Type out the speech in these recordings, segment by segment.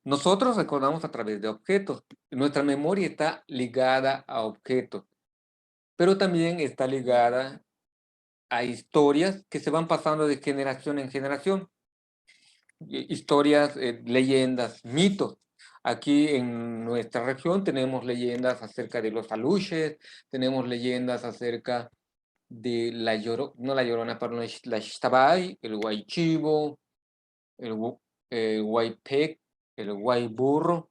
Nosotros recordamos a través de objetos. Nuestra memoria está ligada a objetos, pero también está ligada a historias que se van pasando de generación en generación. Historias, leyendas, mitos. Aquí en nuestra región tenemos leyendas acerca de los aluches, tenemos leyendas acerca de la Llorona, no la Llorona, perdón, la Xtabay, el Guaychivo, el, el Guaypec, el Guayburro,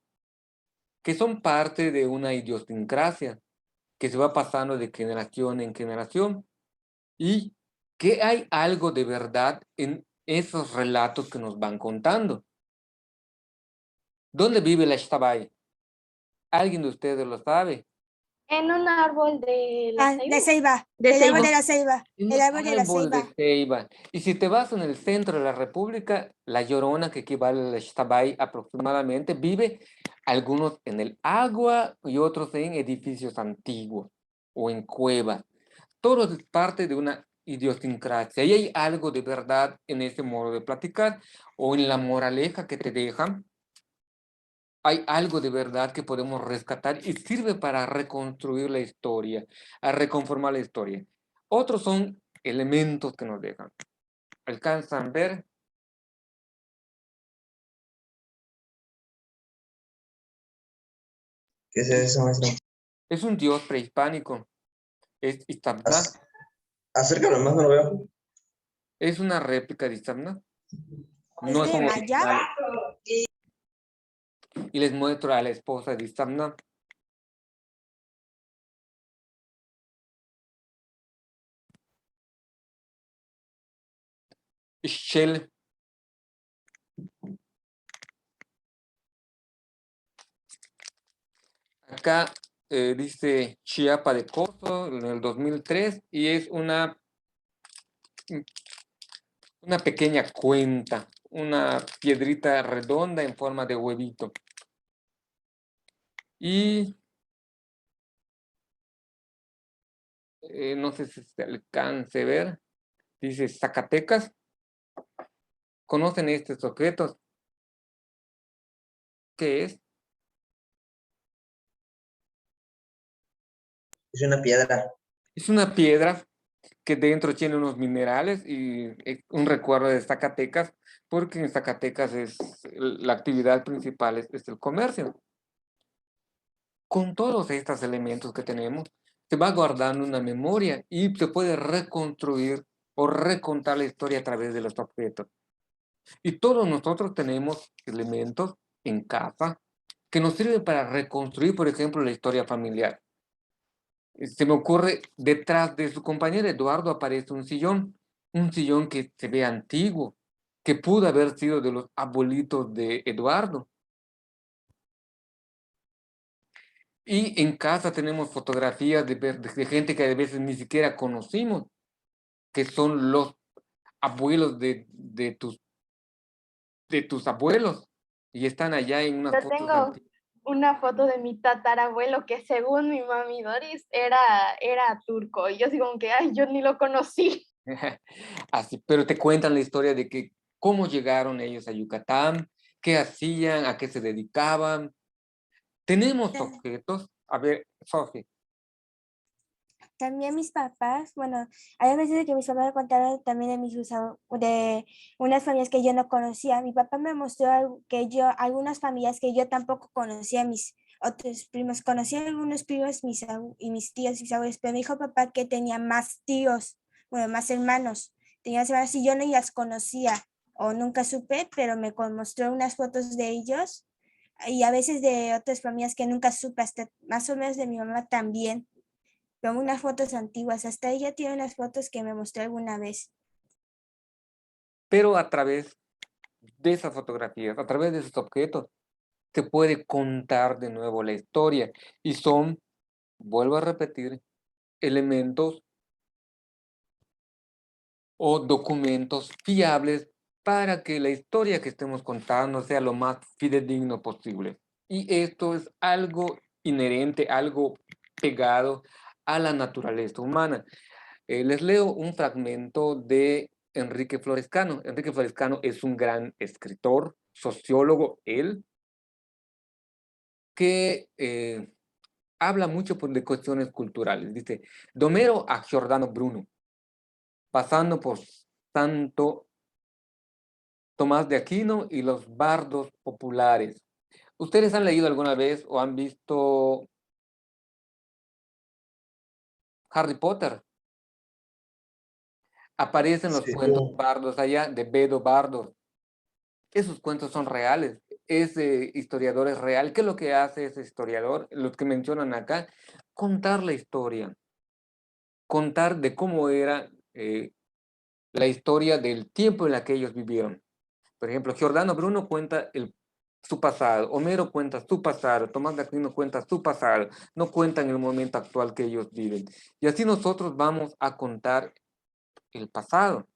que son parte de una idiosincrasia que se va pasando de generación en generación y que hay algo de verdad en esos relatos que nos van contando. ¿Dónde vive la Xtabay? ¿Alguien de ustedes lo sabe? En un árbol de la De ceiba. ceiba, De el árbol ceiba. de la ceiba, En el un árbol de la árbol de ceiba. ceiba. Y si te vas en el centro de la República, la Llorona, que equivale a la Xtabay aproximadamente, vive algunos en el agua y otros en edificios antiguos o en cuevas. Todo es parte de una idiosincrasia. Y hay algo de verdad en ese modo de platicar o en la moraleja que te dejan. Hay algo de verdad que podemos rescatar y sirve para reconstruir la historia, a reconformar la historia. Otros son elementos que nos dejan. ¿Alcanzan a ver? ¿Qué es eso, maestro? Es un dios prehispánico. Es Itzamna. Acércalo más, no lo veo. Es una réplica de Itzamna. ¿Es No es de un Maya? original. Y les muestro a la esposa de Itzamna. Shell. Acá dice Chiapa de Corzo en el 2003 y es una pequeña cuenta, una piedrita redonda en forma de huevito. Y no sé si se alcance a ver, dice Zacatecas. ¿Conocen estos objetos? ¿Qué es? Es una piedra. Es una piedra que dentro tiene unos minerales y un recuerdo de Zacatecas, porque en Zacatecas la actividad principal es el comercio. Con todos estos elementos que tenemos, se va guardando una memoria y se puede reconstruir o recontar la historia a través de los objetos. Y todos nosotros tenemos elementos en casa que nos sirven para reconstruir, por ejemplo, la historia familiar. Se me ocurre, detrás de su compañero Eduardo aparece un sillón que se ve antiguo, que pudo haber sido de los abuelitos de Eduardo. Y en casa tenemos fotografías de gente que a veces ni siquiera conocimos, que son los abuelos de tus abuelos, y están allá en unas Yo fotos tengo antiguas. una foto de mi tatarabuelo que según mi mami Doris era turco. Y yo así como que, ay, yo ni lo conocí. Así, pero te cuentan la historia de que cómo llegaron ellos a Yucatán, qué hacían, a qué se dedicaban. Tenemos objetos. A ver, Sofi. También mis papás, bueno, hay veces de que mis papás me contaron también de de unas familias que yo no conocía. Mi papá me mostró algunas familias que yo tampoco conocía, mis otros primos. Conocí a algunos primos y mis tíos y mis abuelos, pero me dijo papá que tenía más tíos, bueno, más hermanos. Tenía más hermanos y yo no las conocía o nunca supe, pero mostró unas fotos de ellos y a veces de otras familias que nunca supe, hasta más o menos de mi mamá también. Son unas fotos antiguas, hasta ella tiene unas fotos que me mostró alguna vez. Pero a través de esas fotografías, a través de esos objetos, se puede contar de nuevo la historia. Y son, vuelvo a repetir, elementos o documentos fiables para que la historia que estemos contando sea lo más fidedigno posible. Y esto es algo inherente, algo pegado a la naturaleza humana. Les leo un fragmento de Enrique Florescano. Enrique Florescano es un gran escritor, sociólogo, él, que habla mucho de cuestiones culturales. Dice, de Homero a Giordano Bruno, pasando por Santo Tomás de Aquino y los bardos populares. ¿Ustedes han leído alguna vez o han visto Harry Potter? Aparecen los Sí. cuentos bardos allá de Bedo Bardos. Esos cuentos son reales. Ese historiador es real. ¿Qué es lo que hace ese historiador? Los que mencionan acá, contar la historia. Contar de cómo era la historia del tiempo en la que ellos vivieron. Por ejemplo, Giordano Bruno cuenta su pasado, Homero cuenta su pasado, Tomás de Aquino cuenta su pasado, no cuentan el momento actual que ellos viven. Y así nosotros vamos a contar el pasado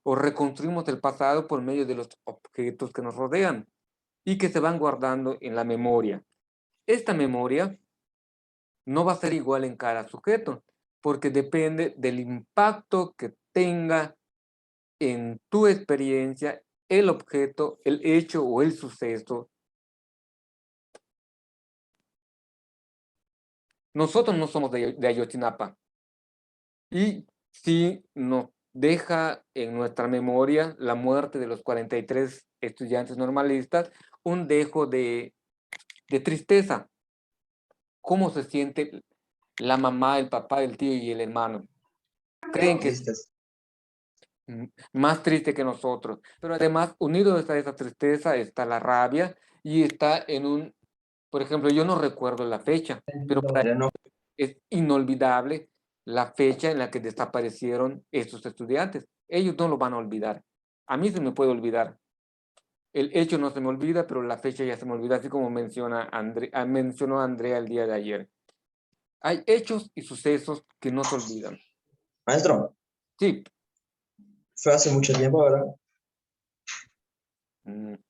o reconstruimos el pasado por medio de los objetos que nos rodean y que se van guardando en la memoria. Esta memoria no va a ser igual en cada sujeto, porque depende del impacto que tenga en tu experiencia el objeto, el hecho o el suceso. Nosotros no somos de Ayotzinapa y sí nos deja en nuestra memoria la muerte de los 43 estudiantes normalistas, un dejo de tristeza. ¿Cómo se siente la mamá, el papá, el tío y el hermano? Creen que es Tristes. más triste que nosotros, pero además unido a esa tristeza está la rabia y está en un, por ejemplo, yo no recuerdo la fecha, pero para Ya no. es inolvidable la fecha en la que desaparecieron estos estudiantes. Ellos no lo van a olvidar. A mí se me puede olvidar. El hecho no se me olvida, pero la fecha ya se me olvida, así como mencionó Andrea el día de ayer. Hay hechos y sucesos que no se olvidan. Maestro, Sí, fue hace mucho tiempo, ¿verdad?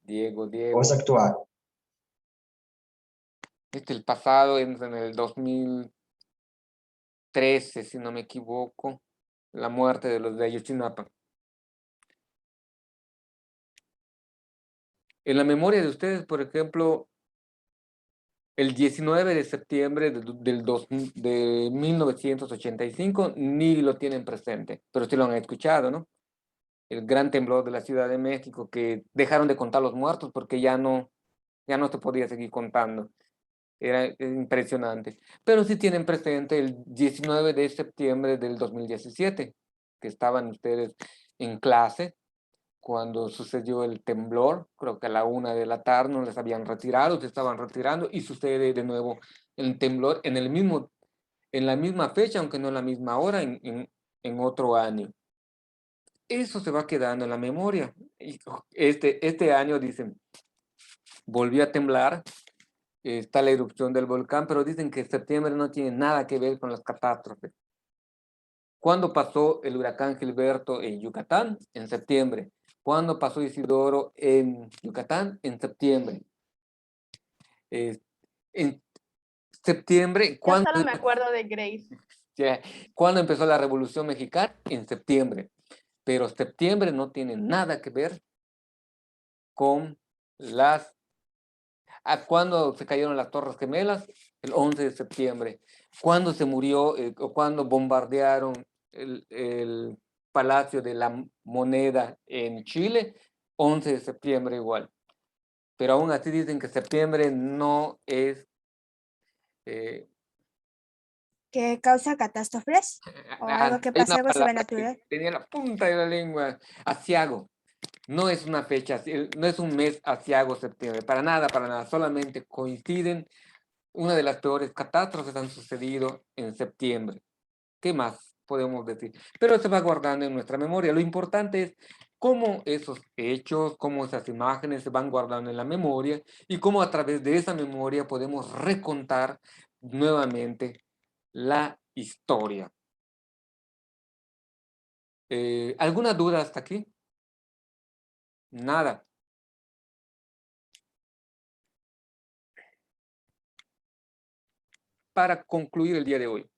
Diego, ¿O es actual? el pasado en el 2013, si no me equivoco, la muerte de los de Ayotzinapa. En la memoria de ustedes, por ejemplo, el 19 de septiembre de 1985 ni lo tienen presente, pero sí lo han escuchado, ¿no? El gran temblor de la Ciudad de México, que dejaron de contar los muertos porque ya no se podía seguir contando. Era impresionante. Pero sí tienen presente el 19 de septiembre del 2017, que estaban ustedes en clase cuando sucedió el temblor, creo que a la 1 de la tarde no les habían retirado, se estaban retirando y sucede de nuevo el temblor en la misma fecha, aunque no en la misma hora, en otro año. Eso se va quedando en la memoria. Y este año, dicen, volvió a temblar, está la erupción del volcán, pero dicen que septiembre no tiene nada que ver con las catástrofes. ¿Cuándo pasó el huracán Gilberto en Yucatán? En septiembre. ¿Cuándo pasó Isidoro en Yucatán? En septiembre. En septiembre, Yo solo me acuerdo de Grace. ¿cuándo empezó la Revolución Mexicana? En septiembre. Pero septiembre no tiene nada que ver con ¿cuándo se cayeron las Torres Gemelas? El 11 de septiembre. ¿Cuándo se murió o cuándo bombardearon el Palacio de la Moneda en Chile? 11 de septiembre igual. Pero aún así dicen que septiembre no es... ¿Que causa catástrofes? ¿O algo que hay pase, una algo palabra que sobrenatural? tenía en la punta de la lengua, aciago. No es una fecha, no es un mes aciago septiembre, para nada, solamente coinciden. Una de las peores catástrofes han sucedido en septiembre. ¿Qué más podemos decir? Pero se va guardando en nuestra memoria. Lo importante es cómo esos hechos, cómo esas imágenes se van guardando en la memoria y cómo a través de esa memoria podemos recontar nuevamente la historia. ¿Alguna duda hasta aquí? Nada. Para concluir el día de hoy,